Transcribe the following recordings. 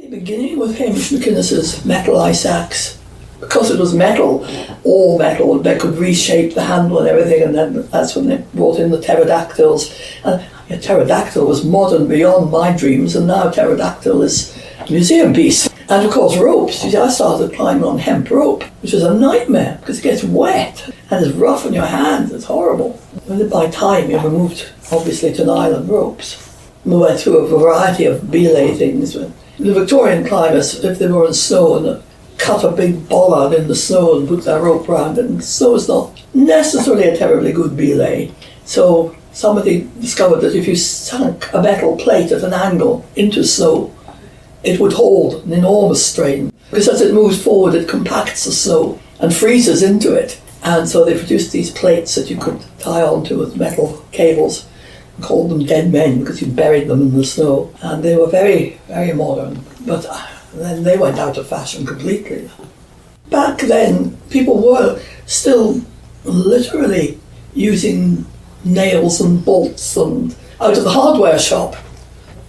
Beginning with Hamish McInnes's metal ice axe, because it was metal, all metal, they could reshape the handle and everything, and then that's when they brought in the pterodactyls. And a pterodactyl was modern beyond my dreams, and now pterodactyl is a museum piece. And of course ropes. You see, I started climbing on hemp rope, which is a nightmare because it gets wet and it's rough on your hands. It's horrible. And by time we moved obviously to nylon ropes. We went through a variety of belay things. The Victorian climbers, if they were in snow, and cut a big bollard in the snow and put their rope around it. And snow is not necessarily a terribly good belay. So somebody discovered that if you sunk a metal plate at an angle into snow, it would hold an enormous strain. Because as it moves forward, it compacts the snow and freezes into it. And so they produced these plates that you could tie onto with metal cables and called them dead men because you buried them in the snow. And they were very, very modern. But then they went out of fashion completely. Back then, people were still literally using nails and bolts and out of the hardware shop.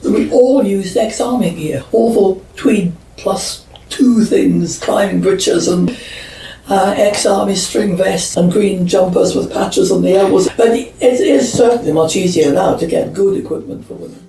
We all used ex-army gear, awful tweed +2 things, climbing breeches and ex-army string vests and green jumpers with patches on the elbows. But it is certainly much easier now to get good equipment for women.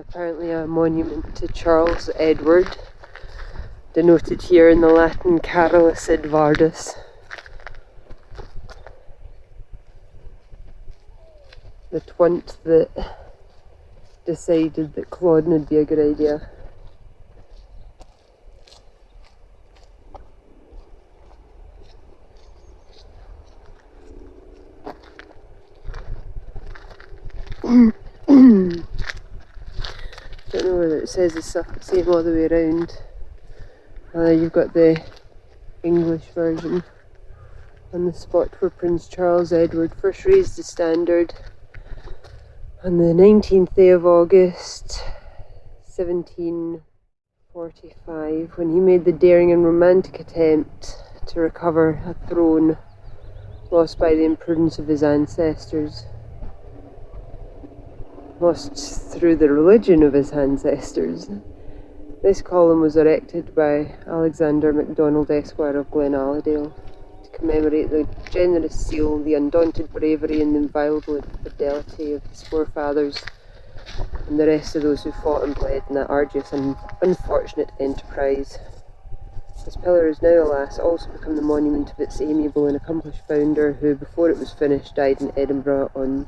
Apparently a monument to Charles Edward, denoted here in the Latin Carolus Edvardus. the twant that decided that clodding would be a good idea. Don't know whether it says the same all the way around. You've got the English version on the spot where Prince Charles Edward first raised the standard on the 19th day of August 1745, when he made the daring and romantic attempt to recover a throne lost by the imprudence of his ancestors. Lost through the religion of his ancestors. This column was erected by Alexander Macdonald, Esquire of Glenalladale, to commemorate the generous zeal, the undaunted bravery and the inviolable fidelity of his forefathers and the rest of those who fought and bled in that arduous and unfortunate enterprise. This pillar has now, alas, also become the monument of its amiable and accomplished founder, who, before it was finished, died in Edinburgh on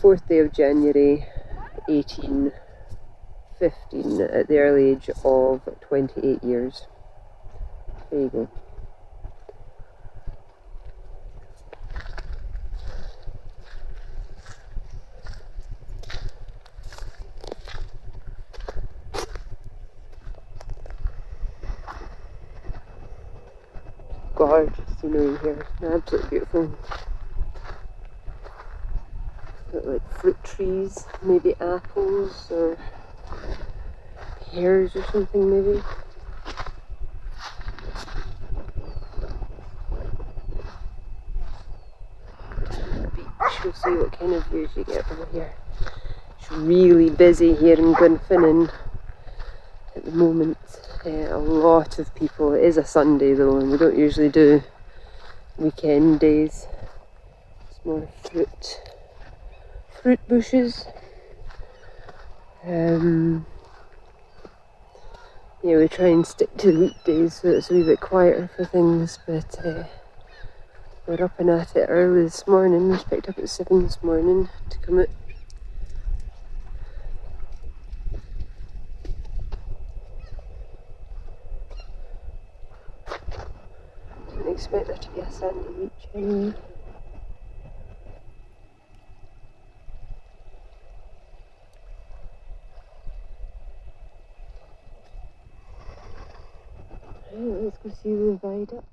4th day of January 1815 at the early age of 28 years. There you go. Gorgeous scenery here, absolutely beautiful. Got like fruit trees, maybe apples or pears or something maybe. Beach, we'll see what kind of views you get over here. It's really busy here in Glenfinnan at the moment. A lot of people. It is a Sunday though, and we don't usually do weekend days. It's more fruit bushes. Yeah, we try and stick to weekdays so it's a wee bit quieter for things, but we're up and at it early this morning. We picked up at 7 this morning to come out. Didn't expect there to be a sandy beach anyway. Let's go see the viaduct.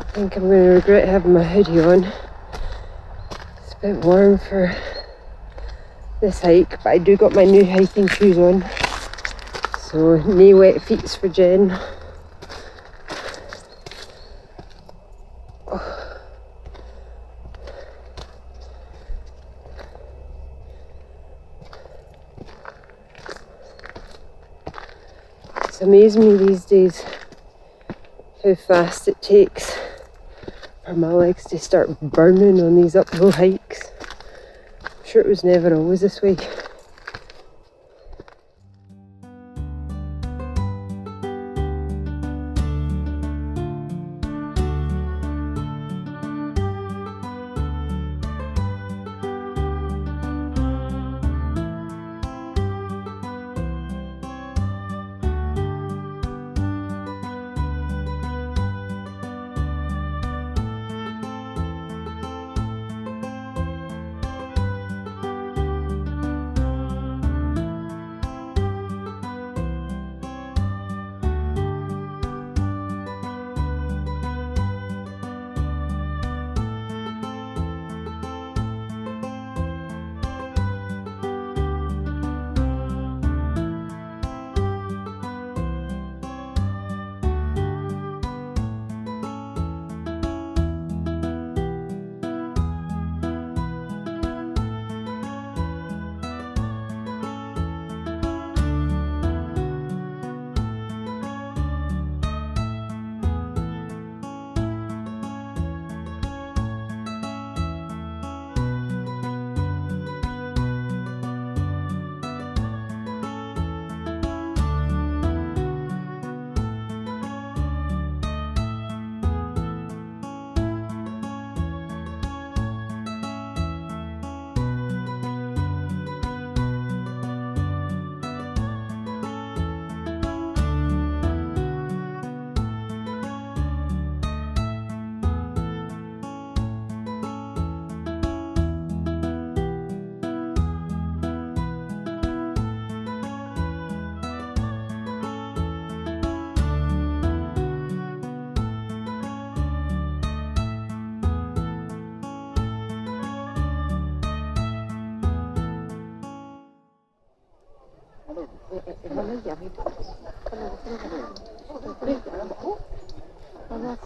I think I'm going to regret having my hoodie on. It's a bit warm for this hike, but I do got my new hiking shoes on. So, no wet feets for Jen. Oh. It's amazing me these days how fast it takes for my legs to start burning on these uphill hikes. I'm sure it was never always this way.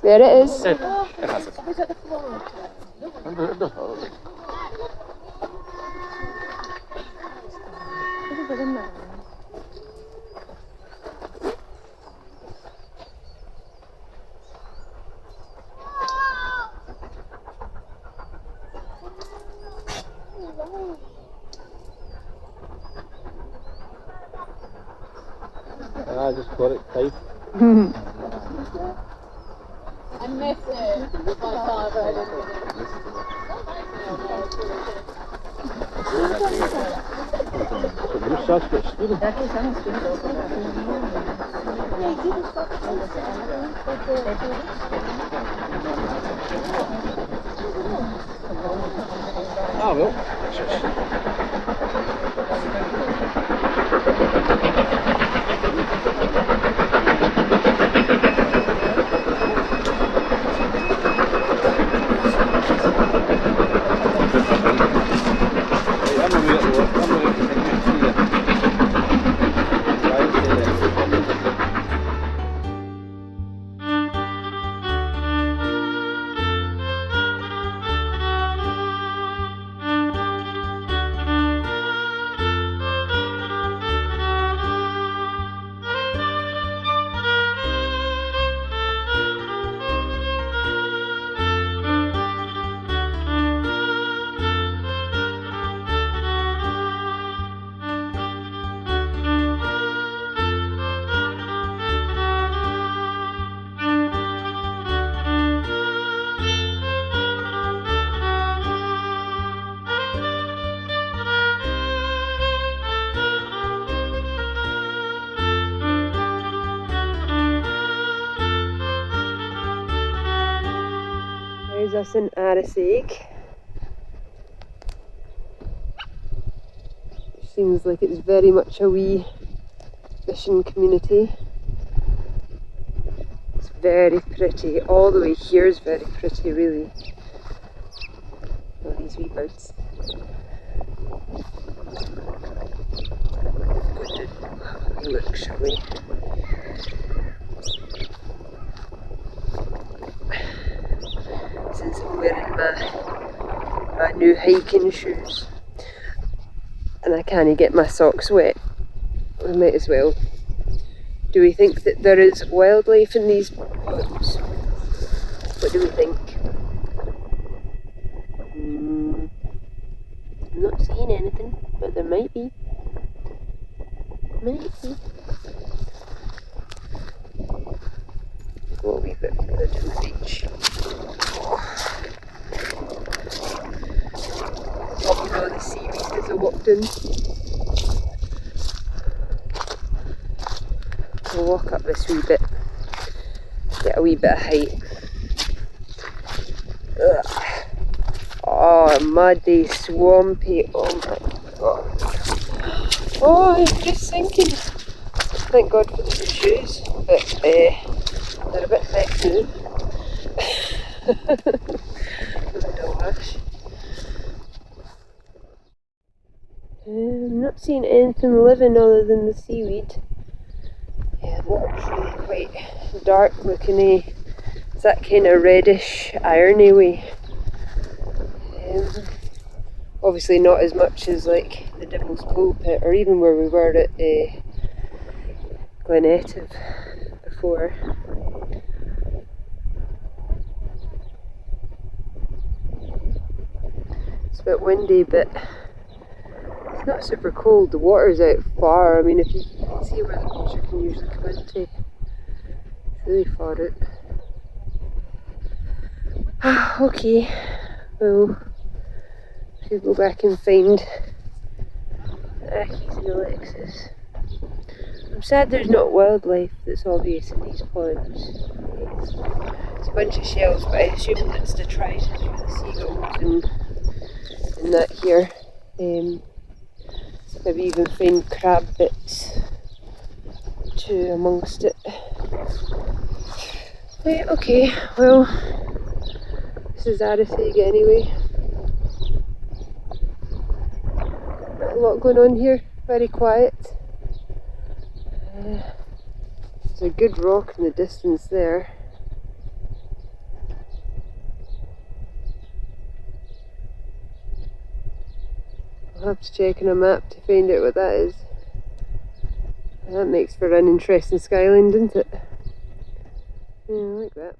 There it is. I just got it tight. I miss it. You're such a student. Ah, wel. There's us in Arisaig. Seems like it's very much a wee fishing community. It's very pretty. All the way here is very pretty, really. All these wee birds. Go to look, shall we? Since I'm wearing my new hiking shoes and I can't get my socks wet, I might as well. Do we think that there is wildlife in these woods? What do we think? seeing anything, but there might be. Might be. Go a wee bit further to the beach. Popping all the seaweed as I walked in. We'll walk up this wee bit, get a wee bit of height. Ugh. Oh, muddy, swampy, oh my god. Oh, I'm just sinking. Thank God for the new shoes, but they're a bit thick now. Oh gosh. I'm not seeing anything living other than the seaweed. Yeah, the water's really quite dark looking, it's that kind of reddish irony way. Obviously not as much as like the Devil's Pulpit or even where we were at Glenfinnan before. It's a bit windy, but it's not super cold. The water's out far. I mean, if you can see where the water can usually come into, it's really far out. Okay, well, should go back and find Keith and Alexis. I'm sad there's not wildlife that's obvious in these ponds. It's a bunch of shells, but I assume that's detritus for the seagulls and that here. Maybe even find crab bits too amongst it. Right, okay, well, this is Arisaig anyway. Not a lot going on here, very quiet. There's a good rock in the distance there. I'll have to check on a map to find out what that is. That makes for an interesting skyline, doesn't it? Yeah, I like that.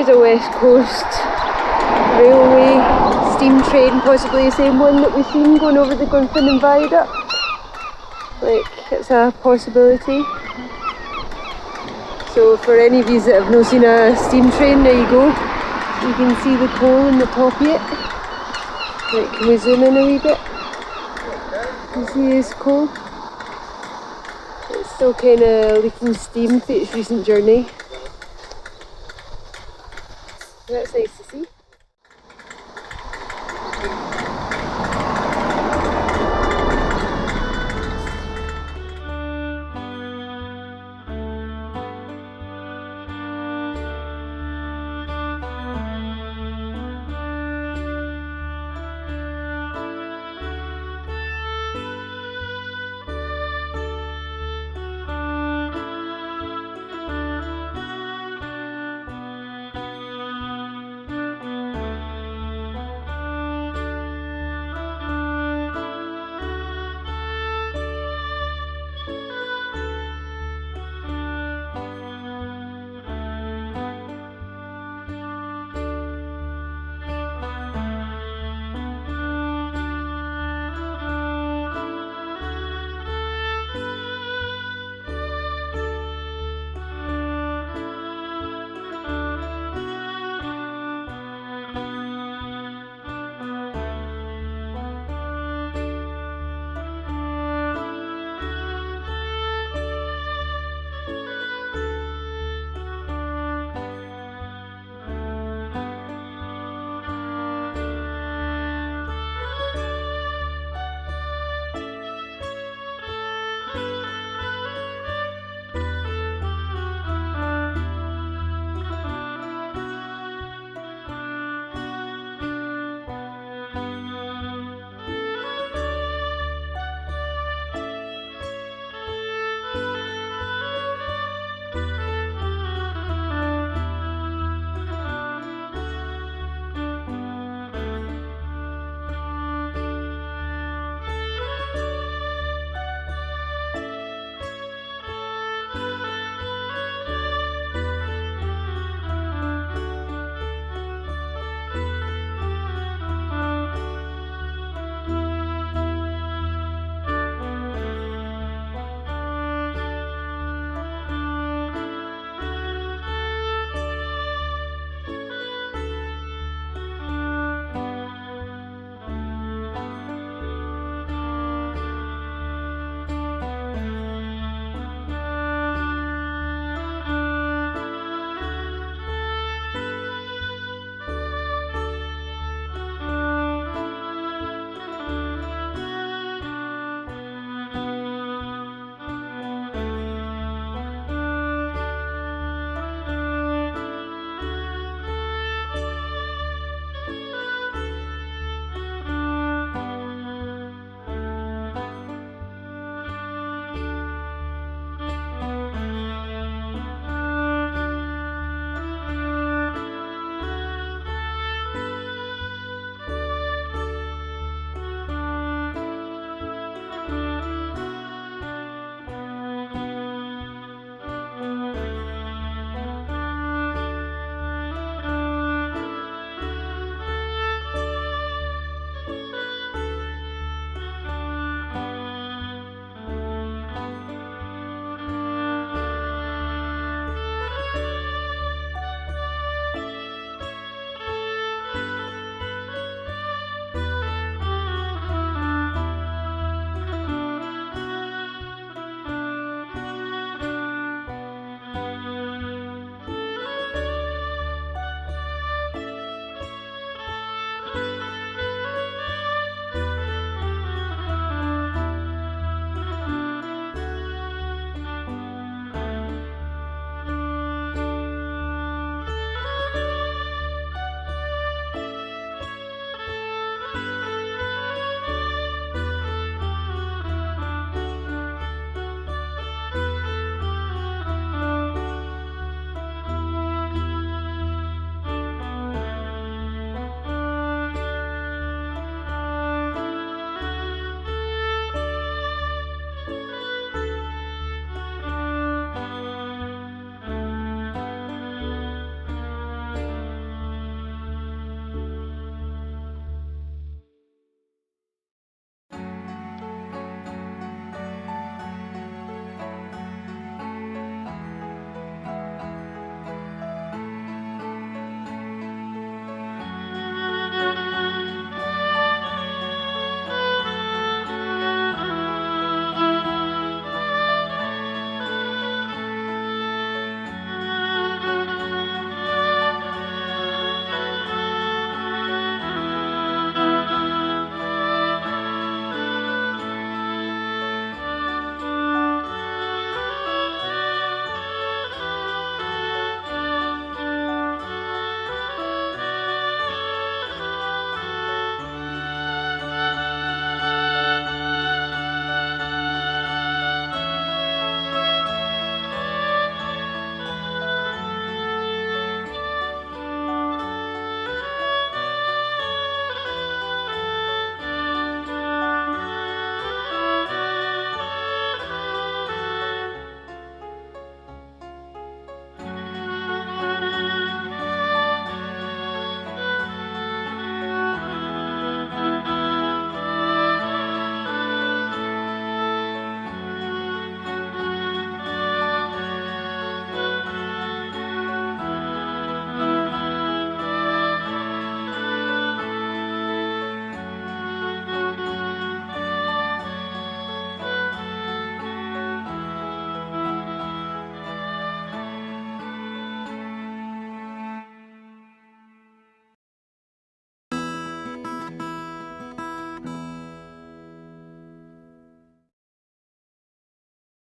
there's a West Coast Railway steam train, possibly the same one that we've seen going over the Glenfinnan Viaduct. Like, it's a possibility. So for any of you that have not seen a steam train, there you go. You can see the coal in the top of it. Like, can we zoom in a wee bit? You see this coal? It's still kind of leaking steam for its recent journey. That's nice to see.